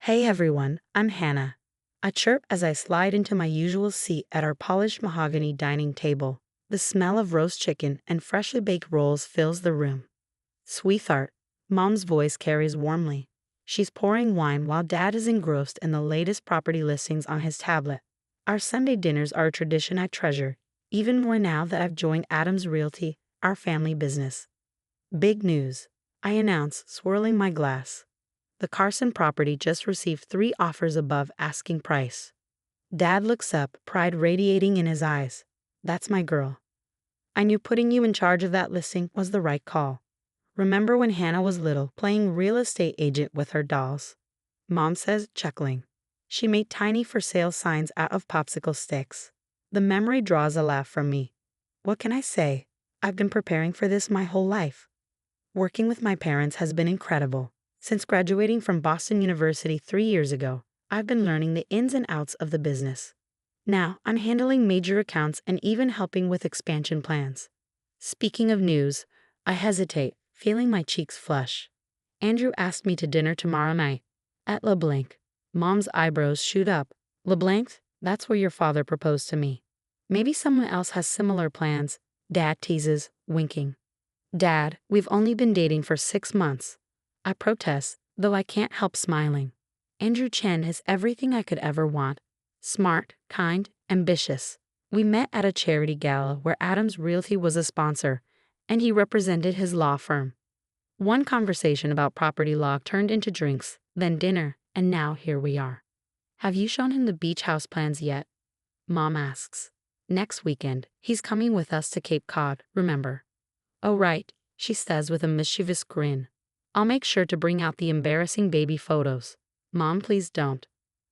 Hey everyone, I'm Hannah. I chirp as I slide into my usual seat at our polished mahogany dining table. The smell of roast chicken and freshly baked rolls fills the room. Sweetheart, Mom's voice carries warmly. She's pouring wine while Dad is engrossed in the latest property listings on his tablet. Our Sunday dinners are a tradition I treasure, even more now that I've joined Adams Realty, our family business. Big news, I announce, swirling my glass. The Carson property just received 3 offers above asking price. Dad looks up, pride radiating in his eyes. That's my girl. I knew putting you in charge of that listing was the right call. Remember when Hannah was little, playing real estate agent with her dolls? Mom says, chuckling. She made tiny for sale signs out of popsicle sticks. The memory draws a laugh from me. What can I say? I've been preparing for this my whole life. Working with my parents has been incredible. Since graduating from Boston University 3 years ago, I've been learning the ins and outs of the business. Now, I'm handling major accounts and even helping with expansion plans. Speaking of news, I hesitate, feeling my cheeks flush. Andrew asked me to dinner tomorrow night. At LeBlanc. Mom's eyebrows shoot up. LeBlanc? That's where your father proposed to me. Maybe someone else has similar plans. Dad teases, winking. Dad, we've only been dating for 6 months. I protest, though I can't help smiling. Andrew Chen is everything I could ever want. Smart, kind, ambitious. We met at a charity gala where Adams Realty was a sponsor, and he represented his law firm. One conversation about property law turned into drinks, then dinner, and now here we are. Have you shown him the beach house plans yet? Mom asks. Next weekend, he's coming with us to Cape Cod, remember? Oh right, she says with a mischievous grin. I'll make sure to bring out the embarrassing baby photos. Mom, please don't.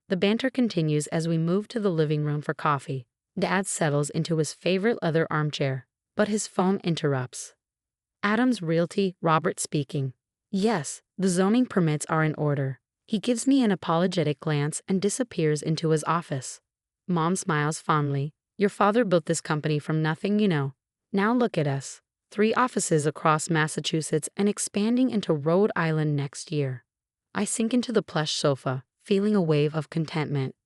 The banter continues as we move to the living room for coffee. Dad settles into his favorite leather armchair, but his phone interrupts. Adams Realty, Robert speaking. Yes, the zoning permits are in order. He gives me an apologetic glance and disappears into his office. Mom smiles fondly. Your father built this company from nothing, you know. Now look at us. 3 offices across Massachusetts and expanding into Rhode Island next year. I sink into the plush sofa, feeling a wave of contentment.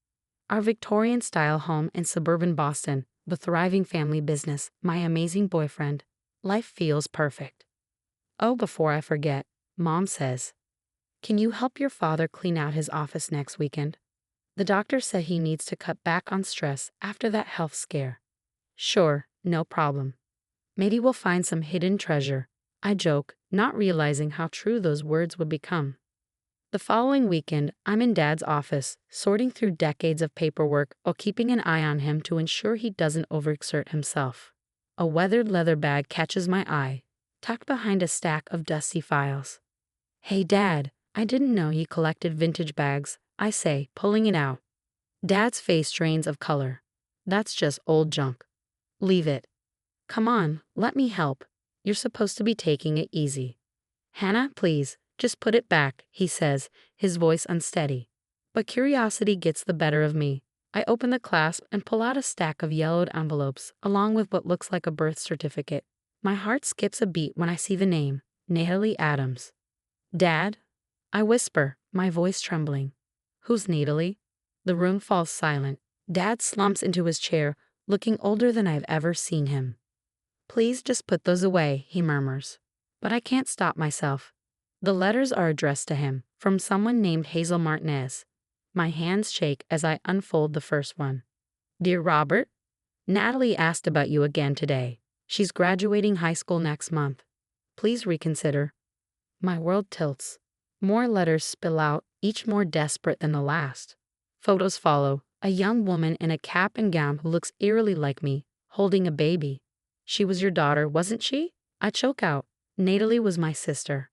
Our Victorian-style home in suburban Boston, the thriving family business, my amazing boyfriend. Life feels perfect. Oh, before I forget, Mom says, can you help your father clean out his office next weekend? The doctor said he needs to cut back on stress after that health scare. Sure, no problem. Maybe we'll find some hidden treasure, I joke, not realizing how true those words would become. The following weekend, I'm in Dad's office, sorting through decades of paperwork while keeping an eye on him to ensure he doesn't overexert himself. A weathered leather bag catches my eye, tucked behind a stack of dusty files. Hey Dad, I didn't know you collected vintage bags, I say, pulling it out. Dad's face drains of color. That's just old junk. Leave it. Come on, let me help. You're supposed to be taking it easy. Hannah, please, just put it back, he says, his voice unsteady. But curiosity gets the better of me. I open the clasp and pull out a stack of yellowed envelopes, along with what looks like a birth certificate. My heart skips a beat when I see the name, Natalie Adams. Dad? I whisper, my voice trembling. Who's Natalie? The room falls silent. Dad slumps into his chair, looking older than I've ever seen him. Please just put those away, he murmurs. But I can't stop myself. The letters are addressed to him, from someone named Hazel Martinez. My hands shake as I unfold the first one. Dear Robert, Natalie asked about you again today. She's graduating high school next month. Please reconsider. My world tilts. More letters spill out, each more desperate than the last. Photos follow, a young woman in a cap and gown who looks eerily like me, holding a baby. She was your daughter, wasn't she? I choke out. Natalie was my sister.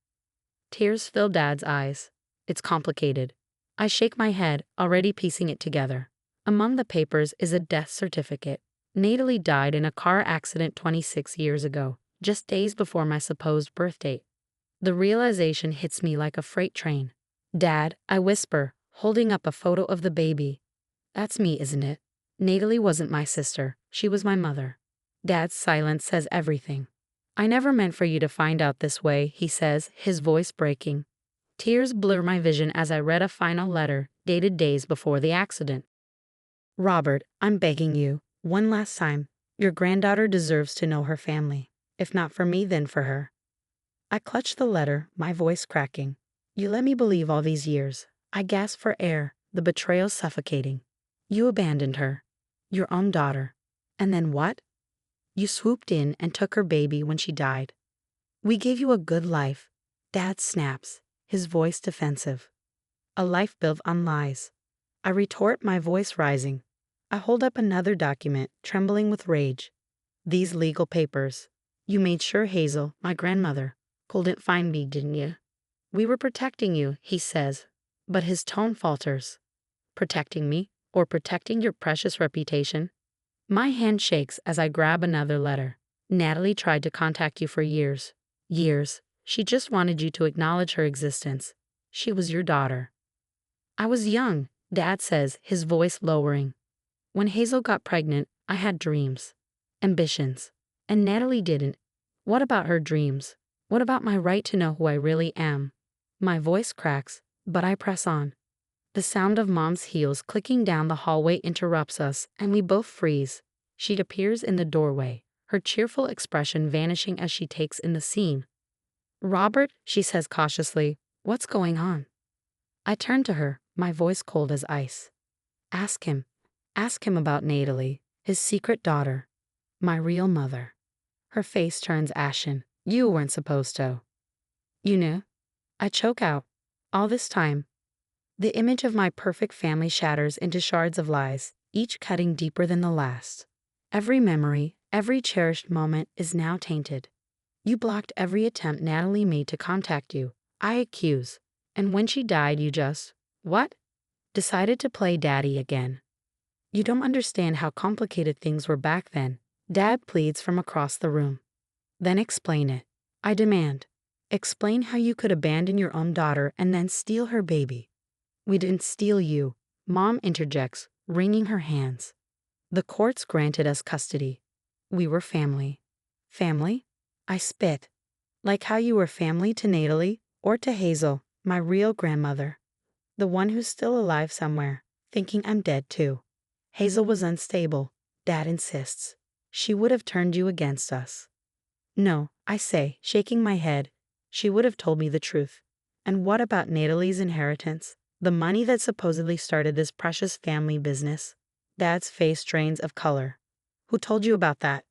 Tears fill Dad's eyes. It's complicated. I shake my head, already piecing it together. Among the papers is a death certificate. Natalie died in a car accident 26 years ago, just days before my supposed birth date. The realization hits me like a freight train. Dad, I whisper, holding up a photo of the baby. That's me, isn't it? Natalie wasn't my sister. She was my mother. Dad's silence says everything. I never meant for you to find out this way, he says, his voice breaking. Tears blur my vision as I read a final letter, dated days before the accident. Robert, I'm begging you, one last time. Your granddaughter deserves to know her family. If not for me, then for her. I clutched the letter, my voice cracking. You let me believe all these years. I gasped for air, the betrayal suffocating. You abandoned her. Your own daughter. And then what? You swooped in and took her baby when she died. We gave you a good life. Dad snaps, his voice defensive. A life built on lies. I retort, my voice rising. I hold up another document, trembling with rage. These legal papers. You made sure Hazel, my grandmother, couldn't find me, didn't you? We were protecting you, he says, but his tone falters. Protecting me, or protecting your precious reputation? My hand shakes as I grab another letter. Natalie tried to contact you for years. Years. She just wanted you to acknowledge her existence. She was your daughter. I was young, Dad says, his voice lowering. When Hazel got pregnant, I had dreams. Ambitions. And Natalie didn't. What about her dreams? What about my right to know who I really am? My voice cracks, but I press on. The sound of Mom's heels clicking down the hallway interrupts us, and we both freeze. She appears in the doorway, her cheerful expression vanishing as she takes in the scene. Robert, she says cautiously, what's going on? I turn to her, my voice cold as ice. Ask him. Ask him about Natalie, his secret daughter, my real mother. Her face turns ashen. You weren't supposed to. You knew? I choke out. All this time. The image of my perfect family shatters into shards of lies, each cutting deeper than the last. Every memory, every cherished moment is now tainted. You blocked every attempt Natalie made to contact you. I accuse. And when she died, you just, what? Decided to play daddy again. You don't understand how complicated things were back then. Dad pleads from across the room. Then explain it. I demand. Explain how you could abandon your own daughter and then steal her baby. We didn't steal you, Mom interjects, wringing her hands. The courts granted us custody. We were family. Family? I spit. Like how you were family to Natalie, or to Hazel, my real grandmother. The one who's still alive somewhere, thinking I'm dead too. Hazel was unstable, Dad insists. She would have turned you against us. No, I say, shaking my head. She would have told me the truth. And what about Natalie's inheritance? The money that supposedly started this precious family business? Dad's face drains of color. Who told you about that?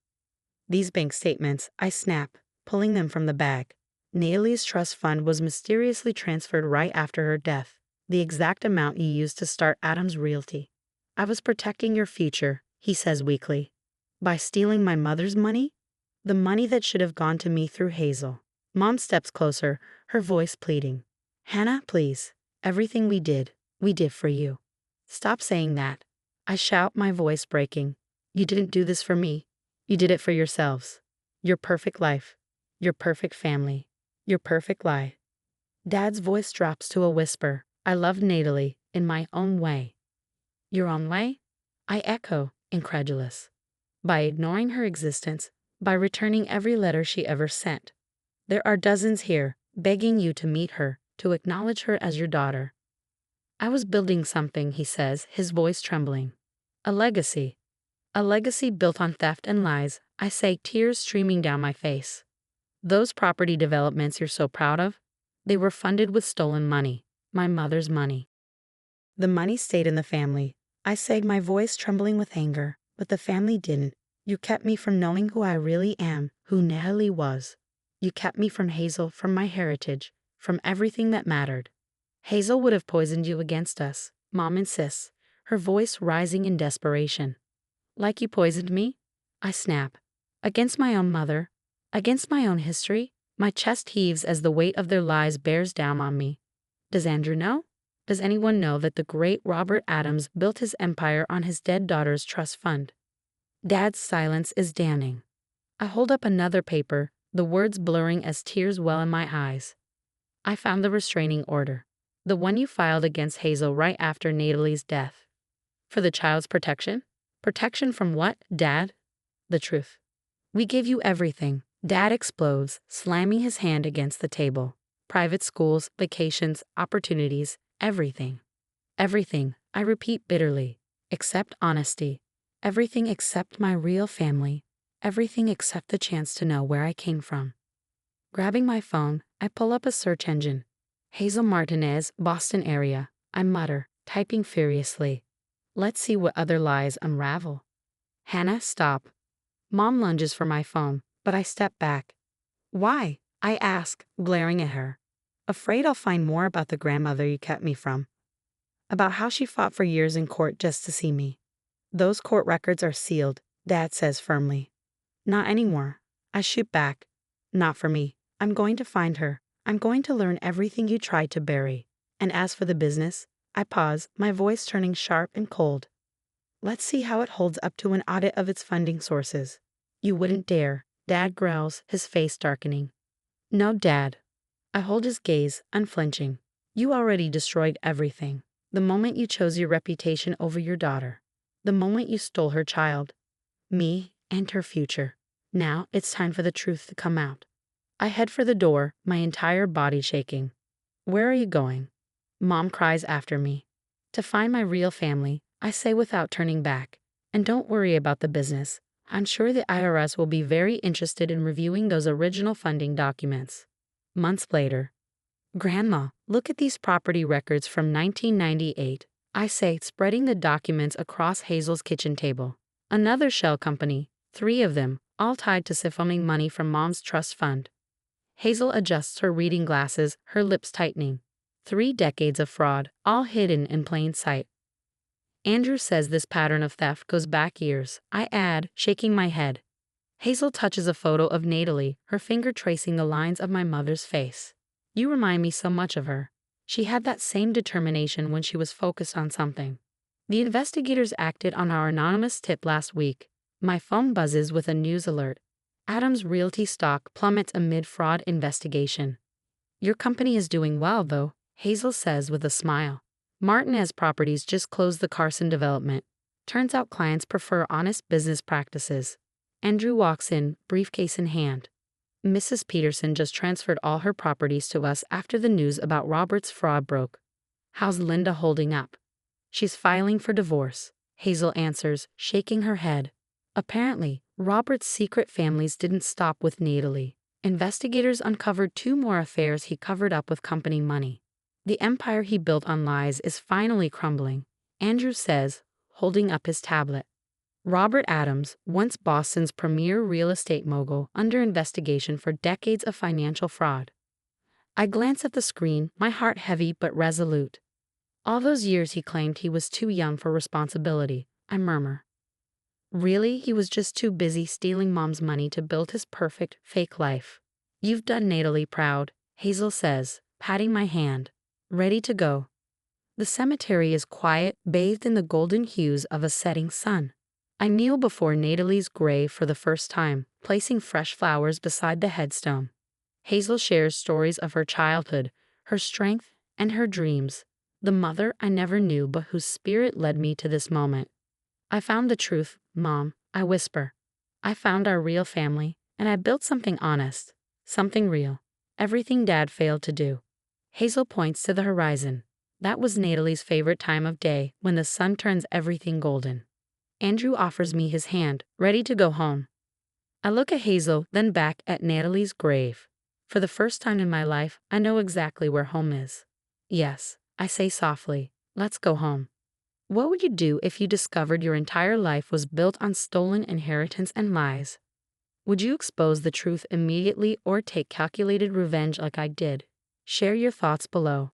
These bank statements, I snap, pulling them from the bag. Natalie's trust fund was mysteriously transferred right after her death. The exact amount you used to start Adam's Realty. I was protecting your future, he says weakly. By stealing my mother's money? The money that should have gone to me through Hazel. Mom steps closer, her voice pleading. Hannah, please. Everything we did for you. Stop saying that. I shout, my voice breaking. You didn't do this for me. You did it for yourselves. Your perfect life. Your perfect family. Your perfect lie. Dad's voice drops to a whisper. I loved Natalie, in my own way. Your own way? I echo, incredulous. By ignoring her existence, by returning every letter she ever sent. There are dozens here, begging you to meet her, to acknowledge her as your daughter. I was building something, he says, his voice trembling. A legacy. A legacy built on theft and lies, I say, tears streaming down my face. Those property developments you're so proud of? They were funded with stolen money, my mother's money. The money stayed in the family, I say, my voice trembling with anger, but the family didn't. You kept me from knowing who I really am, who Natalie was. You kept me from Hazel, from my heritage, from everything that mattered. Hazel would have poisoned you against us, Mom insists, her voice rising in desperation. Like you poisoned me? I snap. Against my own mother? Against my own history? My chest heaves as the weight of their lies bears down on me. Does Andrew know? Does anyone know that the great Robert Adams built his empire on his dead daughter's trust fund? Dad's silence is damning. I hold up another paper, the words blurring as tears well in my eyes. I found the restraining order. The one you filed against Hazel right after Natalie's death. For the child's protection? Protection from what, Dad? The truth. We gave you everything. Dad explodes, slamming his hand against the table. Private schools, vacations, opportunities, everything. Everything, I repeat bitterly. Except honesty. Everything except my real family. Everything except the chance to know where I came from. Grabbing my phone, I pull up a search engine. Hazel Martinez, Boston area, I mutter, typing furiously. Let's see what other lies unravel. Hannah, stop. Mom lunges for my phone, but I step back. Why? I ask, glaring at her. Afraid I'll find more about the grandmother you kept me from. About how she fought for years in court just to see me. Those court records are sealed, Dad says firmly. Not anymore. I shoot back. Not for me. I'm going to find her. I'm going to learn everything you tried to bury. And as for the business, I pause, my voice turning sharp and cold. Let's see how it holds up to an audit of its funding sources. You wouldn't dare, Dad growls, his face darkening. No, Dad. I hold his gaze, unflinching. You already destroyed everything. The moment you chose your reputation over your daughter. The moment you stole her child. Me and her future. Now it's time for the truth to come out. I head for the door, my entire body shaking. Where are you going? Mom cries after me. To find my real family, I say without turning back. And don't worry about the business. I'm sure the IRS will be very interested in reviewing those original funding documents. Months later. Grandma, look at these property records from 1998, I say, spreading the documents across Hazel's kitchen table. Another shell company, 3 of them, all tied to siphoning money from Mom's trust fund. Hazel adjusts her reading glasses, her lips tightening. 3 decades of fraud, all hidden in plain sight. Andrew says this pattern of theft goes back years, I add, shaking my head. Hazel touches a photo of Natalie, her finger tracing the lines of my mother's face. You remind me so much of her. She had that same determination when she was focused on something. The investigators acted on our anonymous tip last week. My phone buzzes with a news alert. Adams Realty stock plummets amid fraud investigation. Your company is doing well, though, Hazel says with a smile. Martinez Properties just closed the Carson development. Turns out clients prefer honest business practices. Andrew walks in, briefcase in hand. Mrs. Peterson just transferred all her properties to us after the news about Robert's fraud broke. How's Linda holding up? She's filing for divorce, Hazel answers, shaking her head. Apparently, Robert's secret families didn't stop with Natalie. Investigators uncovered 2 more affairs he covered up with company money. The empire he built on lies is finally crumbling, Andrew says, holding up his tablet. Robert Adams, once Boston's premier real estate mogul, under investigation for decades of financial fraud. I glance at the screen, my heart heavy but resolute. All those years he claimed he was too young for responsibility, I murmur. Really, he was just too busy stealing Mom's money to build his perfect, fake life. You've done Natalie proud, Hazel says, patting my hand. Ready to go. The cemetery is quiet, bathed in the golden hues of a setting sun. I kneel before Natalie's grave for the first time, placing fresh flowers beside the headstone. Hazel shares stories of her childhood, her strength, and her dreams. The mother I never knew but whose spirit led me to this moment. I found the truth, Mom, I whisper. I found our real family, and I built something honest, something real. Everything Dad failed to do. Hazel points to the horizon. That was Natalie's favorite time of day, when the sun turns everything golden. Andrew offers me his hand, ready to go home. I look at Hazel, then back at Natalie's grave. For the first time in my life, I know exactly where home is. Yes, I say softly, let's go home. What would you do if you discovered your entire life was built on stolen inheritance and lies? Would you expose the truth immediately or take calculated revenge like I did? Share your thoughts below.